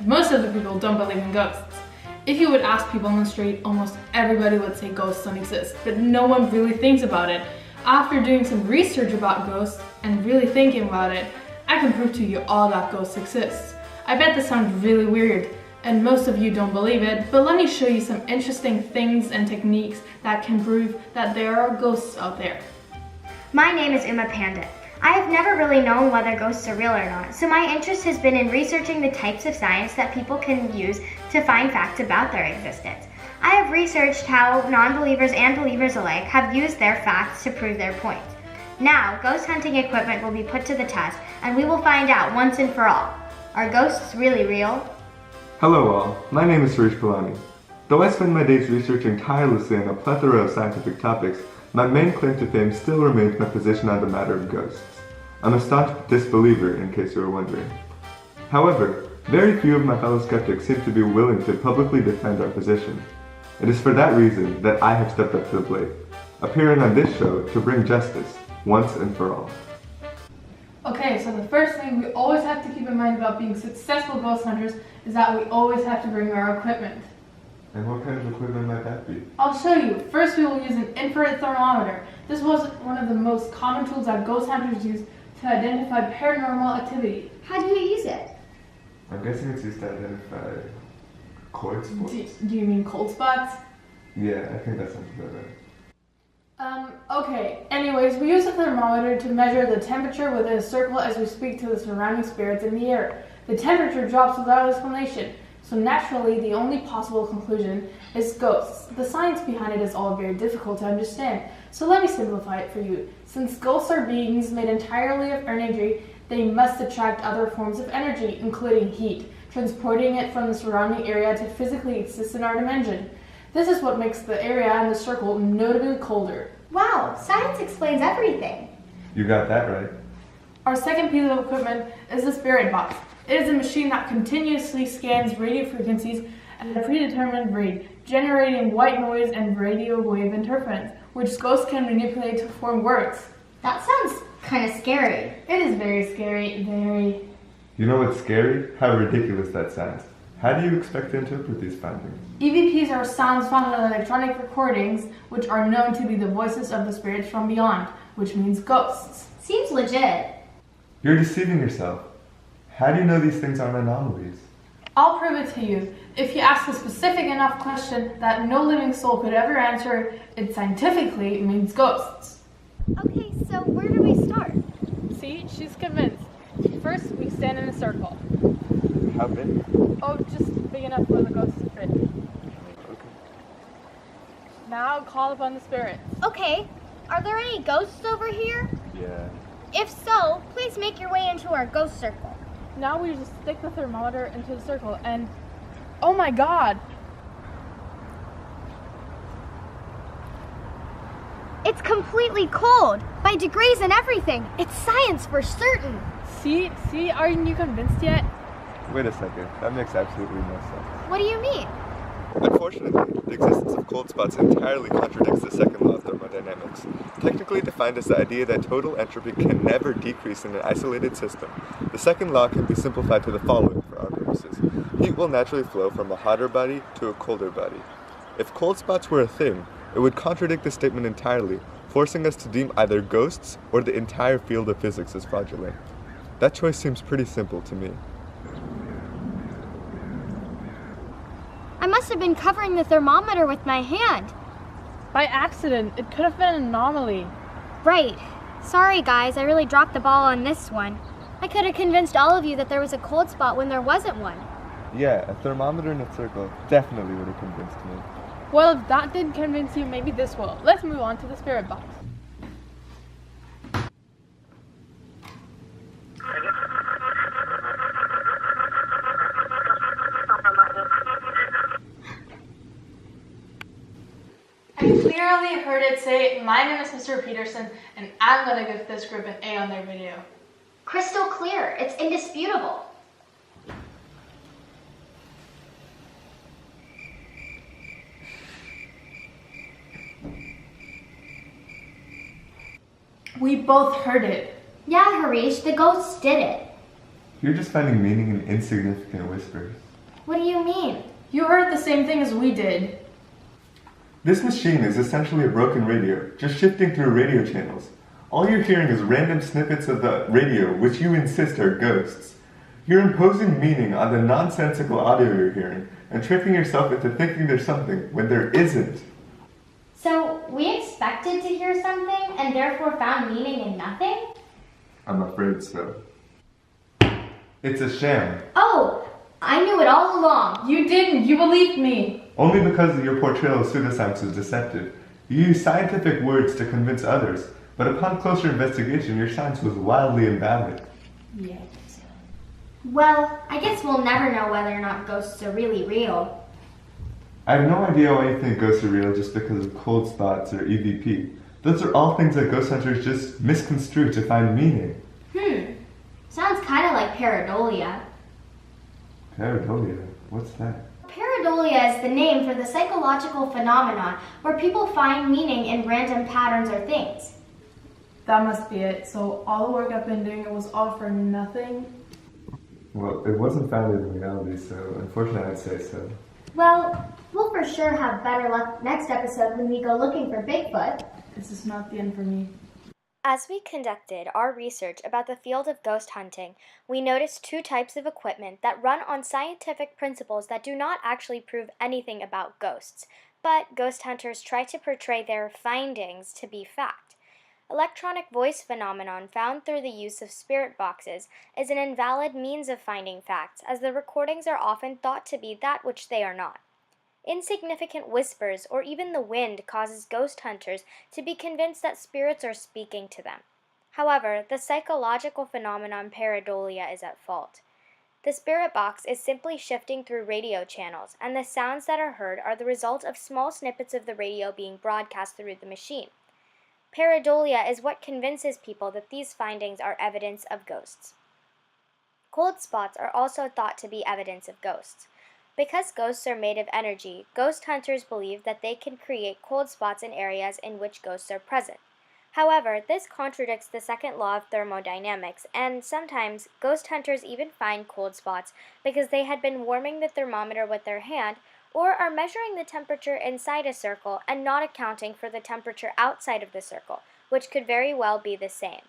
most of the people don't believe in ghosts. If you would ask people on the street, almost everybody would say ghosts don't exist, but no one really thinks about it. After doing some research about ghosts and really thinking about it, I can prove to you all that ghosts exist. I bet this sounds really weird, and most of you don't believe it, but let me show you some interesting things and techniques that can prove that there are ghosts out there. My name is Uma Pandit. I have never really known whether ghosts are real or not, so my interest has been in researching the types of science that people can use to find facts about their existence. I have researched how non-believers and believers alike have used their facts to prove their points. Now, ghost hunting equipment will be put to the test, and we will find out once and for all. Are ghosts really real? Hello all, my name is Suresh Pilani. Though I spend my days researching tirelessly on a plethora of scientific topics, my main claim to fame still remains my position on the matter of ghosts. I'm a staunch disbeliever, in case you were wondering. However, very few of my fellow skeptics seem to be willing to publicly defend our position. It is for that reason that I have stepped up to the plate, appearing on this show to bring justice, once and for all. Okay, so the first thing we always have to keep in mind about being successful ghost hunters is that we always have to bring our equipment. And what kind of equipment might that be? I'll show you. First, we will use an infrared thermometer. This was one of the most common tools that ghost hunters use to identify paranormal activity. How do you use it? I'm guessing it's used to identify cold spots. Do you mean cold spots? Yeah, I think that sounds about right. Okay. Anyways, we use a thermometer to measure the temperature within a circle as we speak to the surrounding spirits in the air. The temperature drops without explanation, so naturally the only possible conclusion is ghosts. The science behind it is all very difficult to understand, so let me simplify it for you. Since ghosts are beings made entirely of energy, they must attract other forms of energy, including heat, transporting it from the surrounding area to physically exist in our dimension. This is what makes the area in the circle notably colder. Wow, science explains everything. You got that right. Our second piece of equipment is the spirit box. It is a machine that continuously scans radio frequencies at a predetermined rate, generating white noise and radio wave interference, which ghosts can manipulate to form words. That sounds kind of scary. It is very scary, very. You know what's scary? How ridiculous that sounds. How do you expect to interpret these findings? EVPs are sounds found in electronic recordings, which are known to be the voices of the spirits from beyond, which means ghosts. Seems legit. You're deceiving yourself. How do you know these things aren't anomalies? I'll prove it to you. If you ask a specific enough question that no living soul could ever answer, it scientifically means ghosts. Okay, so where do we start? See, she's convinced. First, we stand in a circle. How big? Oh, just big enough for the ghosts to fit. Okay. Now call upon the spirits. Okay, are there any ghosts over here? Yeah. If so, please make your way into our ghost circle. Now we just stick the thermometer into the circle and... Oh my god! It's completely cold, by degrees and everything. It's science for certain. See, aren't you convinced yet? Wait a second. That makes absolutely no sense. What do you mean? Unfortunately, the existence of cold spots entirely contradicts the second law of thermodynamics, technically defined as the idea that total entropy can never decrease in an isolated system. The second law can be simplified to the following for our purposes. Heat will naturally flow from a hotter body to a colder body. If cold spots were a thing, it would contradict the statement entirely, forcing us to deem either ghosts or the entire field of physics as fraudulent. That choice seems pretty simple to me. I must have been covering the thermometer with my hand. By accident. It could have been an anomaly. Right. Sorry guys, I really dropped the ball on this one. I could have convinced all of you that there was a cold spot when there wasn't one. Yeah, a thermometer in a circle definitely would have convinced me. Well, if that didn't convince you, maybe this will. Let's move on to the spirit box. I clearly heard it say, "My name is Mr. Peterson, and I'm gonna give this group an A on their video." Crystal clear. It's indisputable. We both heard it. Yeah, Harish, the ghosts did it. You're just finding meaning in insignificant whispers. What do you mean? You heard the same thing as we did. This machine is essentially a broken radio, just shifting through radio channels. All you're hearing is random snippets of the radio, which you insist are ghosts. You're imposing meaning on the nonsensical audio you're hearing, and tricking yourself into thinking there's something when there isn't. So, we expected to hear something and therefore found meaning in nothing? I'm afraid so. It's a sham. Oh, I knew it all along. You didn't. You believed me. Only because your portrayal of pseudoscience was deceptive. You used scientific words to convince others, but upon closer investigation, your science was wildly invalid. Yeah. Well, I guess we'll never know whether or not ghosts are really real. I have no idea why you think ghosts are real just because of cold spots or EVP. Those are all things that ghost hunters just misconstrue to find meaning. Sounds kind of like pareidolia. Pareidolia? What's that? Pareidolia is the name for the psychological phenomenon where people find meaning in random patterns or things. That must be it. So all the work I've been doing, it was all for nothing? Well, it wasn't founded in reality, so unfortunately I'd say so. Well, we'll for sure have better luck next episode when we go looking for Bigfoot. This is not the end for me. As we conducted our research about the field of ghost hunting, we noticed two types of equipment that run on scientific principles that do not actually prove anything about ghosts, but ghost hunters try to portray their findings to be fact. Electronic voice phenomenon found through the use of spirit boxes is an invalid means of finding facts, as the recordings are often thought to be that which they are not. Insignificant whispers or even the wind causes ghost hunters to be convinced that spirits are speaking to them. However, the psychological phenomenon pareidolia is at fault. The spirit box is simply shifting through radio channels, and the sounds that are heard are the result of small snippets of the radio being broadcast through the machine. Pareidolia is what convinces people that these findings are evidence of ghosts. Cold spots are also thought to be evidence of ghosts. Because ghosts are made of energy, ghost hunters believe that they can create cold spots in areas in which ghosts are present. However, this contradicts the second law of thermodynamics, and sometimes ghost hunters even find cold spots because they had been warming the thermometer with their hand or are measuring the temperature inside a circle and not accounting for the temperature outside of the circle, which could very well be the same.